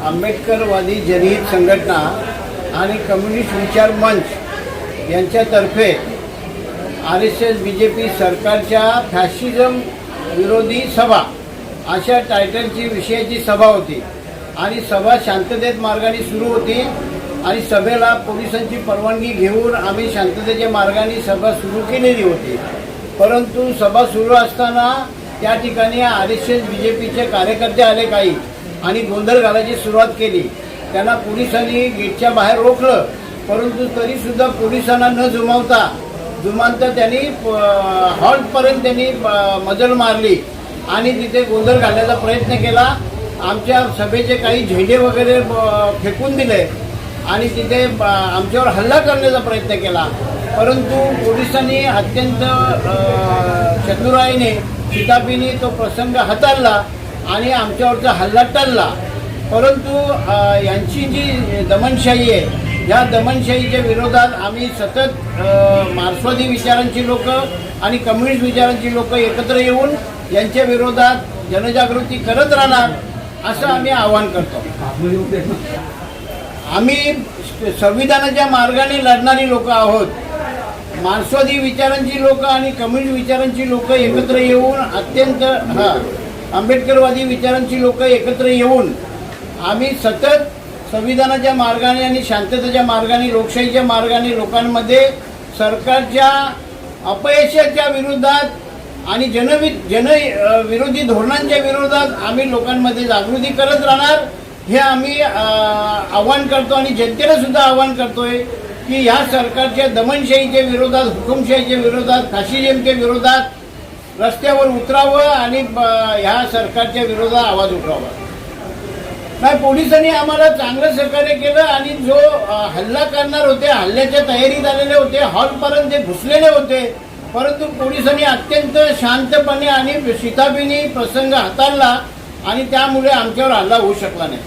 आंबेडकरवादी जनहित संघटना आणि कम्युनिस्ट विचार मंच यांच्यातर्फे RSS BJP सरकारच्या फॅशिझम विरोधी सभा अशा टायटलची विषयाची सभा होती आणि सभा शांततेत मार्गाने सुरू होती आणि सभेला पोलिसांची परवानगी घेऊन आम्ही शांततेच्या मार्गाने सभा सुरू केलेली होती। परंतु सभा सुरू असताना त्या ठिकाणी RSS BJPचे कार्यकर्ते आले काही आणि गोंधळ घालायची सुरुवात केली। त्यांना पोलिसांनी गेटच्या बाहेर रोखलं, परंतु तरीसुद्धा पोलिसांना न जुमानता त्यांनी हॉल्टपर्यंत त्यांनी मजल मारली आणि तिथे गोंधळ घालण्याचा प्रयत्न केला। आमच्या सभेचे काही झेंडे वगैरे फेकून दिले आणि तिथे आमच्यावर हल्ला करण्याचा प्रयत्न केला, परंतु पोलिसांनी अत्यंत चतुराईने शिताफीने तो प्रसंग हाताळला आणि आमच्यावरचा हल्ला टळला। परंतु यांची जी दमनशाही आहे, या दमनशाहीच्या विरोधात आम्ही सतत मार्क्सवादी विचारांची लोक आणि कम्युनिस्ट विचारांची लोक एकत्र येऊन यांच्या विरोधात जनजागृती करत राहणार असं आम्ही आवाहन करतो। आम्ही संविधानाच्या मार्गाने लढणारी लोक आहोत। मार्क्सवादी विचारांची लोक आणि कम्युनिस्ट विचारांची लोक एकत्र येऊन आंबेडकरवादी विचारांची लोक एकत्र येऊन आम्ही सतत संविधानाच्या मार्गाने आणि शांततेच्या मार्गाने लोकशाहीच्या मार्गाने लोकांमध्ये सरकारच्या अपयशाच्या विरोधात आणि जनविरोधी धोरणांच्या विरोधात आम्ही लोकांमध्ये जागृती करत राहणार हे आम्ही आवाहन करतो आणि जनतेला सुद्धा आवाहन करतोय की ह्या सरकारच्या दमनशाहीच्या विरोधात, हुकुमशाहीच्या विरोधात, फॅशिझमच्या विरोधात रस्त्यावर उतरावं आणि ह्या सरकारच्या विरोधात आवाज उठवावा। नाही, पोलिसांनी आम्हाला चांगलं सहकार्य केलं आणि जो हल्ला करणार होते, हल्ल्याच्या तयारीत आलेले होते, हॉलपर्यंत ते घुसलेले होते, परंतु पोलिसांनी अत्यंत शांतपणे आणि शिताफीने प्रसंग हाताळला आणि त्यामुळे आमच्यावर हल्ला होऊ शकला नाही।